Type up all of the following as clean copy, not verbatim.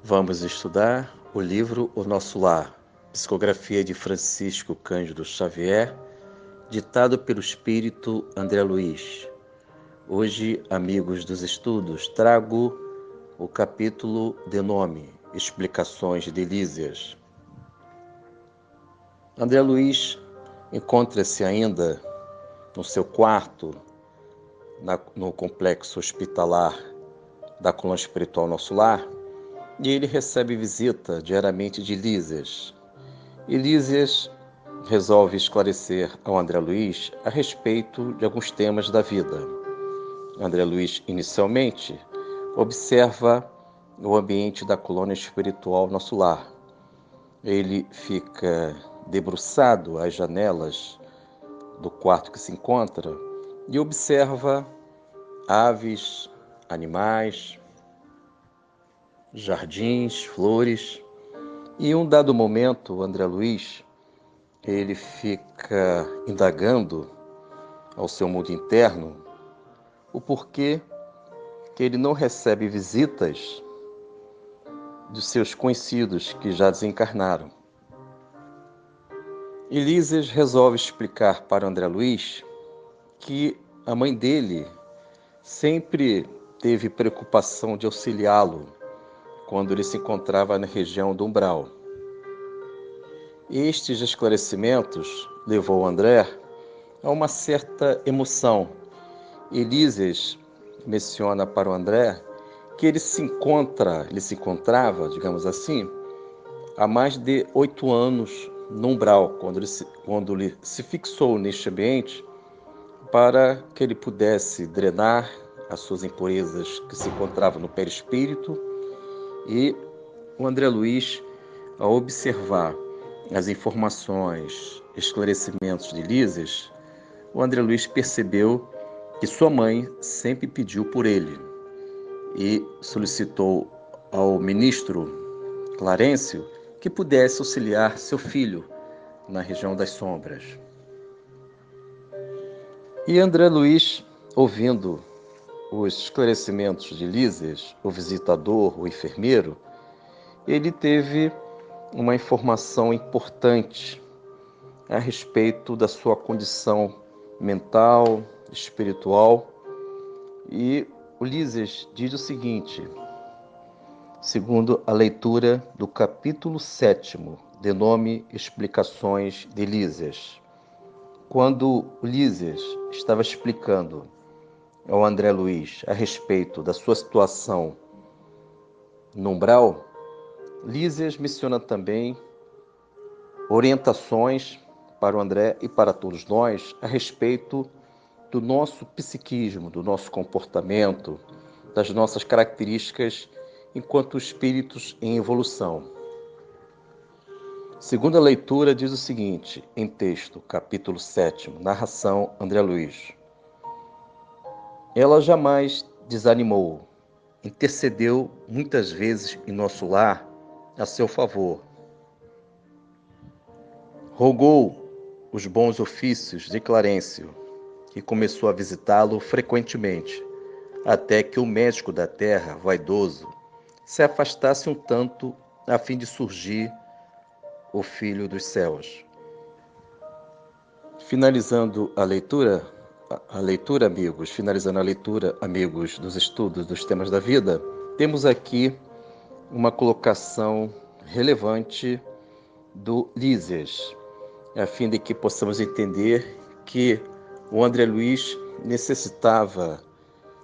Vamos estudar o livro O Nosso Lar, psicografia de Francisco Cândido Xavier, ditado pelo espírito André Luiz. Hoje, amigos dos estudos, trago o capítulo de nome Explicações de Lísias. André Luiz encontra-se ainda no seu quarto, no complexo hospitalar da colônia espiritual Nosso Lar, e ele recebe visita diariamente de Lísias. E Lísias resolve esclarecer ao André Luiz a respeito de alguns temas da vida. André Luiz, inicialmente, observa o ambiente da colônia espiritual Nosso Lar. Ele fica debruçado às janelas do quarto que se encontra e observa aves, animais, jardins, flores. E em um dado momento, o André Luiz, ele fica indagando ao seu mundo interno o porquê que ele não recebe visitas de seus conhecidos que já desencarnaram. E Lísias resolve explicar para o André Luiz que a mãe dele sempre teve preocupação de auxiliá-lo quando ele se encontrava na região do umbral. Estes esclarecimentos levou o André a uma certa emoção. Lísias menciona para o André que ele se encontrava, digamos assim, há mais de 8 anos no umbral, quando ele se fixou neste ambiente para que ele pudesse drenar as suas impurezas que se encontravam no perispírito. E o André Luiz, ao observar as informações, esclarecimentos de Lísias, o André Luiz percebeu que sua mãe sempre pediu por ele e solicitou ao ministro Clarencio que pudesse auxiliar seu filho na região das sombras. E André Luiz, ouvindo os esclarecimentos de Lísias, o visitador, o enfermeiro, ele teve uma informação importante a respeito da sua condição mental, espiritual. E o Lísias diz o seguinte, segundo a leitura do capítulo 7º, de nome Explicações de Lísias. Quando o Lísias estava explicando ao André Luiz a respeito da sua situação no umbral, Lísias menciona também orientações para o André e para todos nós a respeito do nosso psiquismo, do nosso comportamento, das nossas características enquanto espíritos em evolução. Segunda leitura diz o seguinte, em texto, capítulo 7º, narração André Luiz. Ela jamais desanimou, intercedeu muitas vezes em nosso lar a seu favor. Rogou os bons ofícios de Clarencio, que começou a visitá-lo frequentemente, até que o médico da terra, vaidoso, se afastasse um tanto a fim de surgir o Filho dos Céus. Finalizando a leitura, amigos dos estudos dos temas da vida, temos aqui uma colocação relevante do Lísias, a fim de que possamos entender que o André Luiz necessitava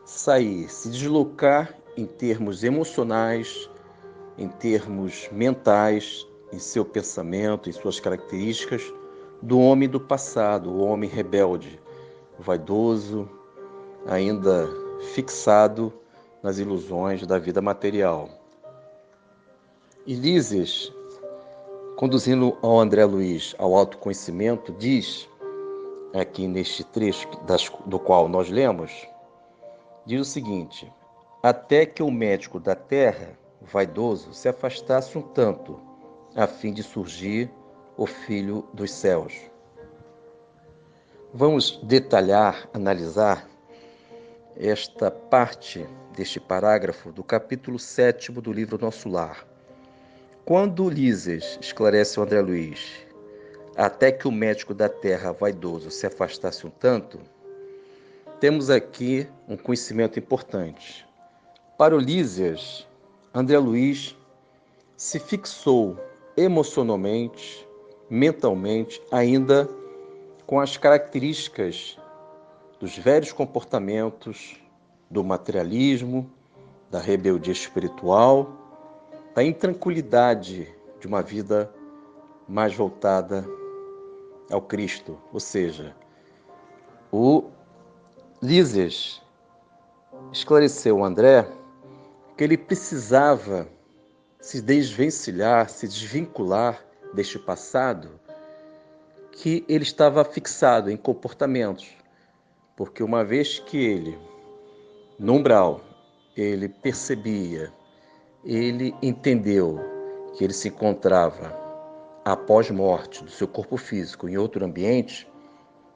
sair, se deslocar em termos emocionais, em termos mentais, em seu pensamento, em suas características, do homem do passado, o homem rebelde, vaidoso, ainda fixado nas ilusões da vida material. E Lísias, conduzindo ao André Luiz ao autoconhecimento, diz, aqui neste trecho do qual nós lemos, diz o seguinte, até que o médico da terra, vaidoso, se afastasse um tanto, a fim de surgir o Filho dos Céus. Vamos detalhar, analisar esta parte deste parágrafo do capítulo 7º do livro Nosso Lar, Quando Lísias esclarece ao André Luiz, até que o médico da terra vaidoso se afastasse um tanto, temos aqui um conhecimento importante. Para o Lísias, André Luiz se fixou emocionalmente, mentalmente, ainda com as características dos velhos comportamentos, do materialismo, da rebeldia espiritual, da intranquilidade de uma vida mais voltada ao Cristo. Ou seja, o Lísias esclareceu ao André que ele precisava se desvencilhar, se desvincular deste passado, que ele estava fixado em comportamentos, porque uma vez que ele, no umbral, ele percebia, ele entendeu que ele se encontrava após morte do seu corpo físico em outro ambiente,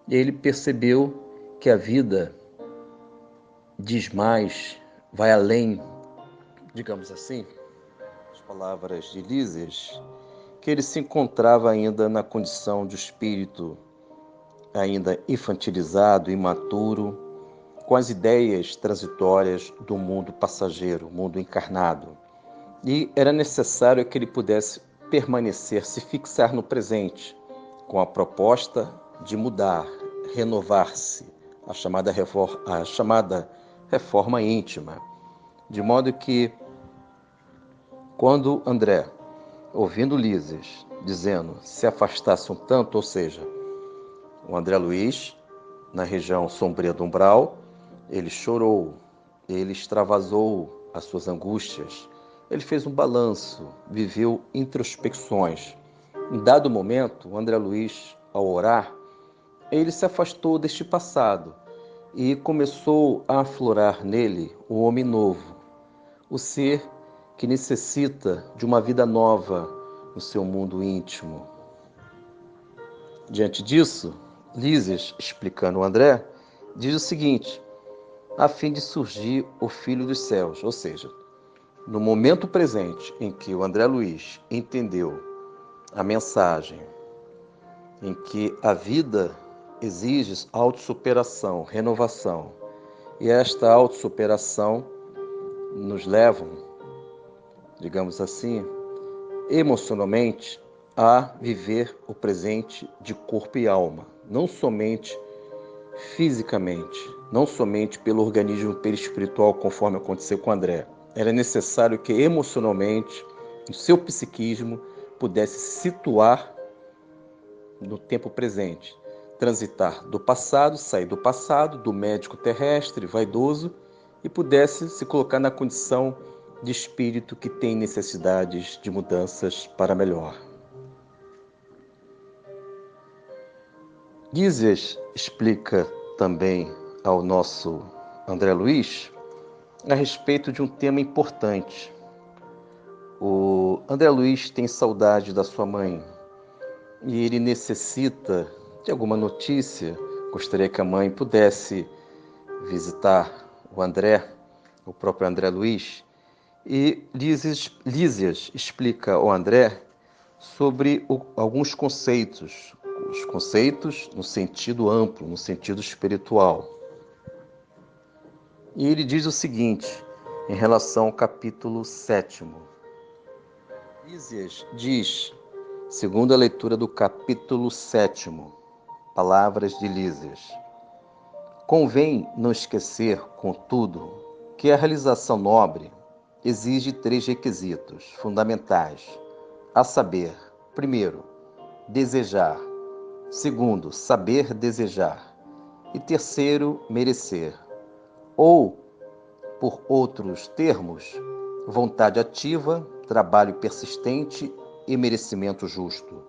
ele percebeu que a vida diz mais, vai além, digamos assim, as palavras de Lísias, que ele se encontrava ainda na condição de espírito ainda infantilizado, imaturo, com as ideias transitórias do mundo passageiro, mundo encarnado. E era necessário que ele pudesse permanecer, se fixar no presente, com a proposta de mudar, renovar-se, a chamada reforma íntima. De modo que, quando André, ouvindo Lísias, dizendo se afastasse um tanto, ou seja, o André Luiz, na região sombria do umbral, ele chorou, ele extravasou as suas angústias, ele fez um balanço, viveu introspecções. Em dado momento, o André Luiz, ao orar, ele se afastou deste passado e começou a aflorar nele o homem novo, o ser que necessita de uma vida nova no seu mundo íntimo. Diante disso, Lísias, explicando ao André, diz o seguinte: a fim de surgir o Filho dos Céus, ou seja, no momento presente em que o André Luiz entendeu a mensagem, em que a vida exige autossuperação, renovação, e esta autossuperação nos leva, digamos assim, emocionalmente, a viver o presente de corpo e alma, não somente fisicamente, não somente pelo organismo perispiritual, conforme aconteceu com André. Era necessário que emocionalmente o seu psiquismo pudesse se situar no tempo presente, transitar do passado, sair do passado, do médico terrestre, vaidoso, e pudesse se colocar na condição de espírito que tem necessidades de mudanças para melhor. Lísias explica também ao nosso André Luiz a respeito de um tema importante. O André Luiz tem saudade da sua mãe e ele necessita de alguma notícia. Gostaria que a mãe pudesse visitar o André, o próprio André Luiz, e Lísias explica ao André sobre alguns conceitos, os conceitos no sentido amplo, no sentido espiritual. E ele diz o seguinte, em relação ao capítulo 7. Lísias diz, segundo a leitura do capítulo 7, palavras de Lísias: convém não esquecer, contudo, que a realização nobre exige 3 requisitos fundamentais, a saber, primeiro, desejar, segundo, saber desejar, e terceiro, merecer, ou, por outros termos, vontade ativa, trabalho persistente e merecimento justo.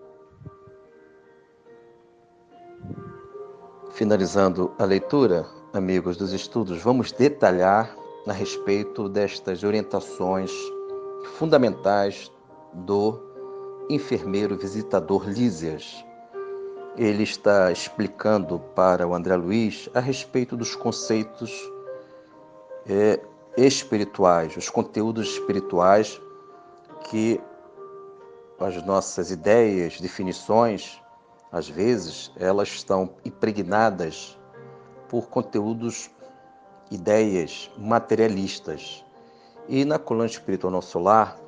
Finalizando a leitura, amigos dos estudos, vamos detalhar a respeito destas orientações fundamentais do enfermeiro visitador Lísias. Ele está explicando para o André Luiz a respeito dos conceitos espirituais, os conteúdos espirituais que as nossas ideias, definições, às vezes, elas estão impregnadas por conteúdos, ideias materialistas. E na coluna espiritual nosso lar,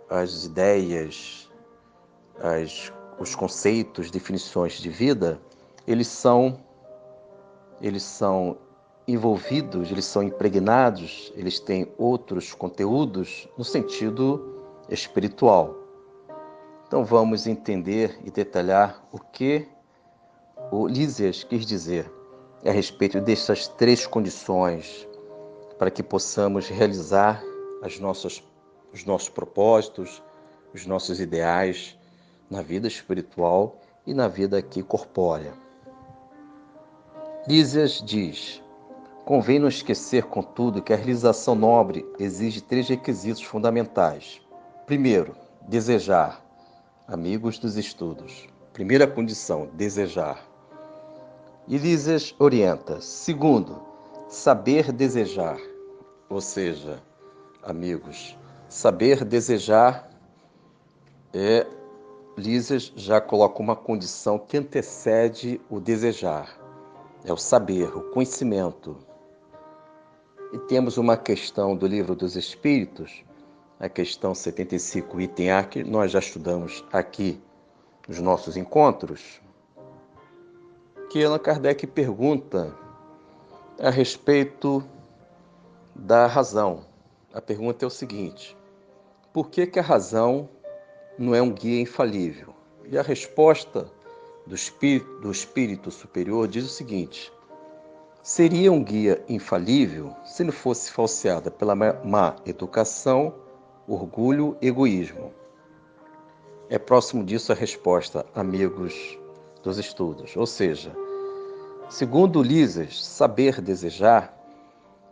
as ideias, os conceitos, definições de vida, eles são envolvidos, eles são impregnados, eles têm outros conteúdos no sentido espiritual. Então vamos entender e detalhar o que o Lísias quis dizer a respeito dessas três condições para que possamos realizar os nossos propósitos, os nossos ideais na vida espiritual e na vida aqui corpórea. Lísias diz: convém não esquecer, contudo, que a realização nobre exige três requisitos fundamentais. Primeiro, desejar. Amigos dos estudos. Primeira condição, desejar. E Lísias orienta. Segundo, saber desejar. Ou seja, amigos, saber desejar Lísias já coloca uma condição que antecede o desejar. É o saber, o conhecimento. E temos uma questão do Livro dos Espíritos, a questão 75, item A, que nós já estudamos aqui nos nossos encontros, que Allan Kardec pergunta a respeito da razão. A pergunta é o seguinte: por que a razão não é um guia infalível? E a resposta do espírito superior diz o seguinte: seria um guia infalível se não fosse falseada pela má educação, orgulho e egoísmo. É próximo disso a resposta, amigos dos estudos. Ou seja, segundo Lísias, saber desejar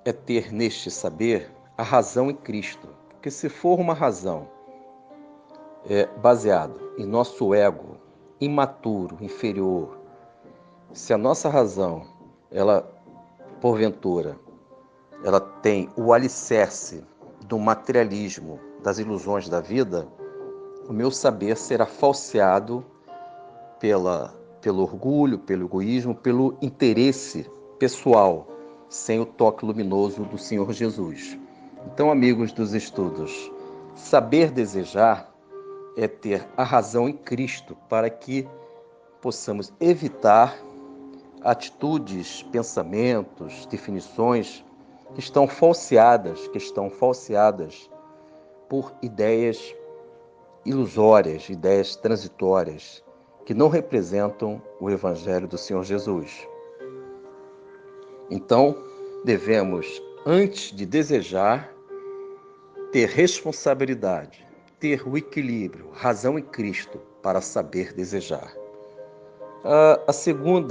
é ter neste saber a razão em Cristo. Porque se for uma razão baseada em nosso ego imaturo, inferior, se a nossa razão, ela, porventura, ela tem o alicerce do materialismo, das ilusões da vida, o meu saber será falseado pelo orgulho, pelo egoísmo, pelo interesse pessoal, sem o toque luminoso do Senhor Jesus. Então, amigos dos estudos, saber desejar é ter a razão em Cristo para que possamos evitar atitudes, pensamentos, definições que estão falseadas por ideias ilusórias, ideias transitórias, que não representam o Evangelho do Senhor Jesus. Então, devemos, antes de desejar, ter responsabilidade, ter o equilíbrio, razão em Cristo para saber desejar.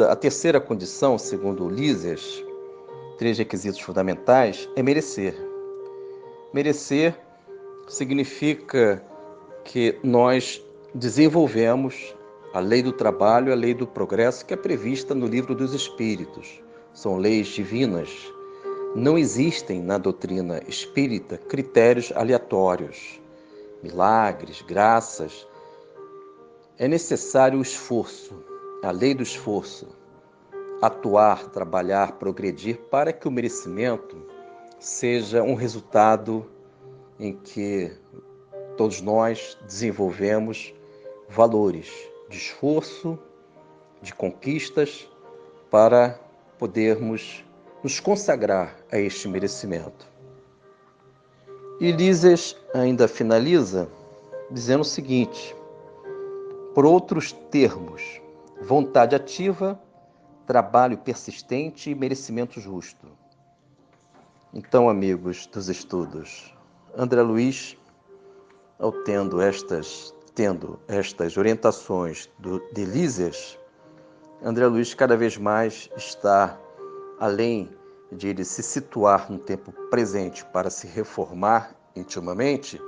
A terceira condição, segundo Lísias, três requisitos fundamentais, é merecer. Merecer significa que nós desenvolvemos a lei do trabalho, a lei do progresso, que é prevista no Livro dos Espíritos. São leis divinas. Não existem na doutrina espírita critérios aleatórios, milagres, graças. É necessário o esforço, a lei do esforço, atuar, trabalhar, progredir, para que o merecimento seja um resultado em que todos nós desenvolvemos valores de esforço, de conquistas, para podermos nos consagrar a este merecimento. E Lísias ainda finaliza dizendo o seguinte: por outros termos, vontade ativa, trabalho persistente e merecimento justo. Então, amigos dos estudos, André Luiz, tendo estas orientações de Lísias, André Luiz cada vez mais está, além de ele se situar no tempo presente para se reformar intimamente,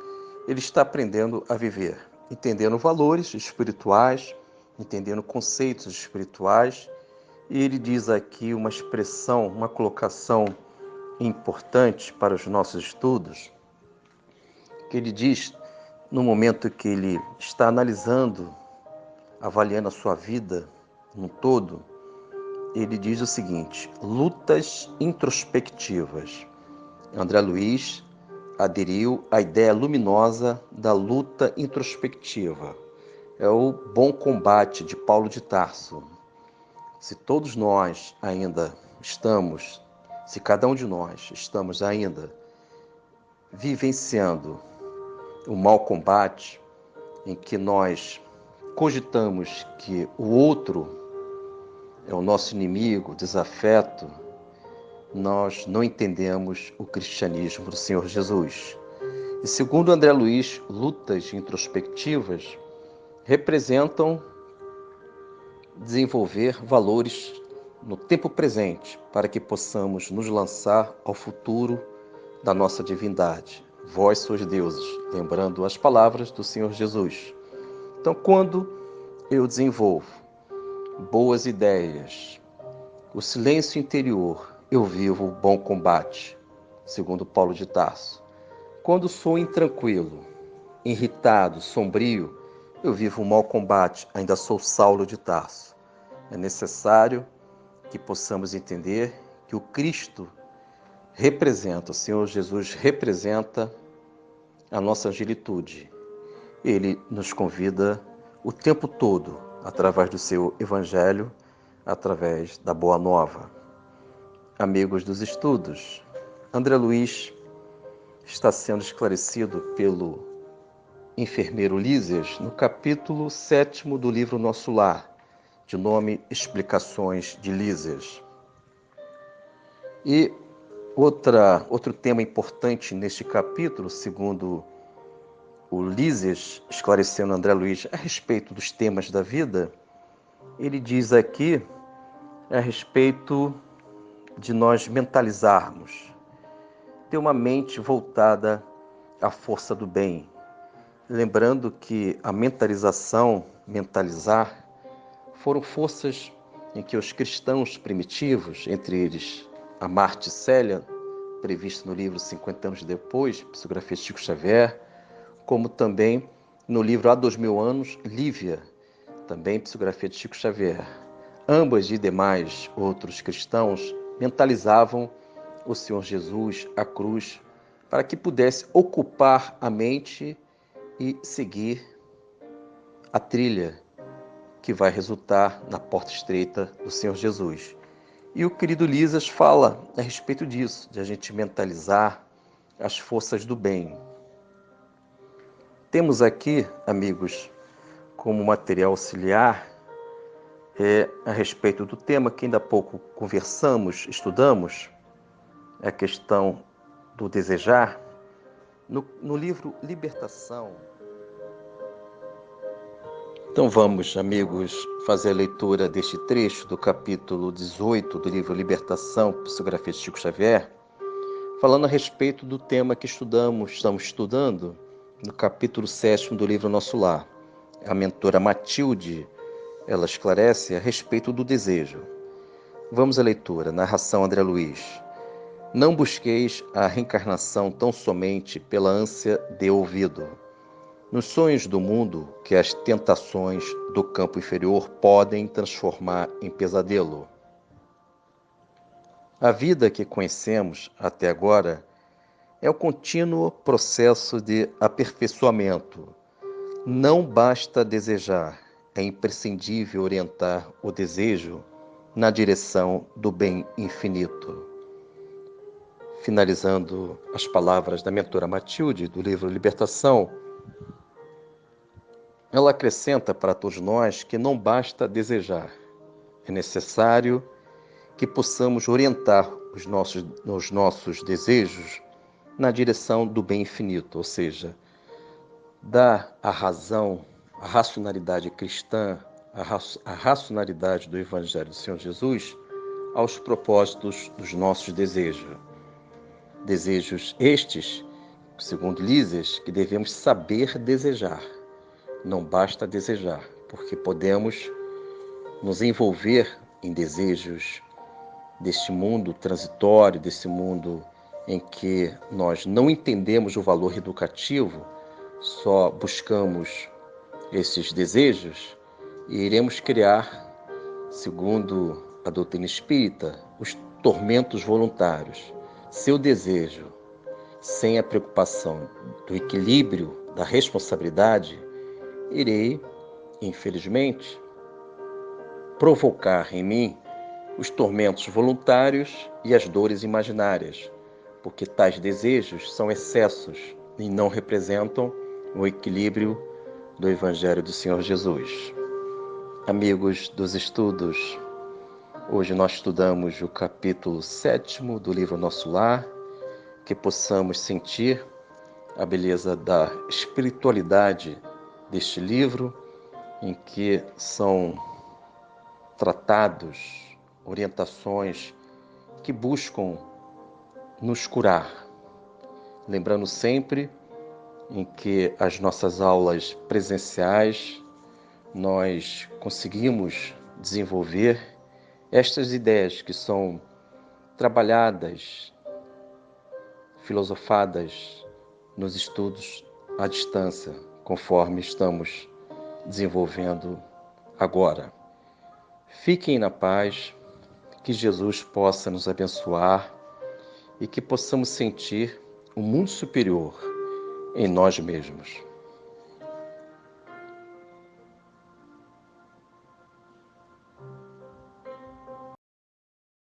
ele está aprendendo a viver, entendendo valores espirituais, entendendo conceitos espirituais. E ele diz aqui uma expressão, uma colocação importante para os nossos estudos, que ele diz no momento que ele está analisando, avaliando a sua vida no todo, ele diz o seguinte: lutas introspectivas. André Luiz aderiu à ideia luminosa da luta introspectiva. É o bom combate de Paulo de Tarso. Se todos nós ainda estamos, se cada um de nós estamos ainda vivenciando o mau combate, em que nós cogitamos que o outro é o nosso inimigo, desafeto, nós não entendemos o cristianismo do Senhor Jesus. E segundo André Luiz, lutas introspectivas representam desenvolver valores no tempo presente para que possamos nos lançar ao futuro da nossa divindade. Vós sois deuses, lembrando as palavras do Senhor Jesus. Então, quando eu desenvolvo boas ideias, o silêncio interior, eu vivo o bom combate, segundo Paulo de Tarso. Quando sou intranquilo, irritado, sombrio, eu vivo um mau combate, ainda sou Saulo de Tarso. É necessário que possamos entender que o Cristo representa, o Senhor Jesus representa a nossa angelitude. Ele nos convida o tempo todo, através do seu Evangelho, através da Boa Nova. Amigos dos estudos, André Luiz está sendo esclarecido pelo enfermeiro Lísias no capítulo 7º do livro Nosso Lar, de nome Explicações de Lísias. E outro tema importante neste capítulo, segundo o Lísias, esclarecendo André Luiz a respeito dos temas da vida, ele diz aqui a respeito de nós mentalizarmos, ter uma mente voltada à força do bem. Lembrando que a mentalizar, foram forças em que os cristãos primitivos, entre eles a Martí Célia, prevista no livro 50 anos depois, psicografia de Chico Xavier, como também no livro Há 2000 anos, Lívia, também psicografia de Chico Xavier. Ambas e demais outros cristãos mentalizavam o Senhor Jesus, a cruz, para que pudesse ocupar a mente e seguir a trilha que vai resultar na porta estreita do Senhor Jesus. E o querido Lísias fala a respeito disso, de a gente mentalizar as forças do bem. Temos aqui, amigos, como material auxiliar, a respeito do tema que ainda há pouco conversamos, estudamos, a questão do desejar, no livro Libertação. Então vamos, amigos, fazer a leitura deste trecho do capítulo 18 do livro Libertação, psicografia de Chico Xavier, falando a respeito do tema que estamos estudando no capítulo 7º do livro Nosso Lar. A mentora Matilde, ela esclarece a respeito do desejo. Vamos à leitura, narração André Luiz. Não busqueis a reencarnação tão somente pela ânsia de ouvido. Nos sonhos do mundo que as tentações do campo inferior podem transformar em pesadelo. A vida que conhecemos até agora é o contínuo processo de aperfeiçoamento. Não basta desejar, é imprescindível orientar o desejo na direção do bem infinito. Finalizando as palavras da mentora Matilde, do livro Libertação, ela acrescenta para todos nós que não basta desejar, é necessário que possamos orientar os nossos desejos na direção do bem infinito, ou seja, dar a razão, a racionalidade cristã, a racionalidade do Evangelho do Senhor Jesus aos propósitos dos nossos desejos. Desejos estes, segundo Lísias, que devemos saber desejar. Não basta desejar, porque podemos nos envolver em desejos deste mundo transitório, desse mundo em que nós não entendemos o valor educativo só buscamos esses desejos e iremos criar, segundo a doutrina espírita, os tormentos voluntários. Seu desejo, sem a preocupação do equilíbrio, da responsabilidade, irei, infelizmente, provocar em mim os tormentos voluntários e as dores imaginárias, porque tais desejos são excessos e não representam o equilíbrio do Evangelho do Senhor Jesus. Amigos dos estudos, hoje nós estudamos o capítulo 7º do livro Nosso Lar, que possamos sentir a beleza da espiritualidade deste livro, em que são tratados, orientações que buscam nos curar. Lembrando sempre em que as nossas aulas presenciais nós conseguimos desenvolver estas ideias que são trabalhadas, filosofadas nos estudos à distância, conforme estamos desenvolvendo agora. Fiquem na paz, que Jesus possa nos abençoar e que possamos sentir um mundo superior em nós mesmos.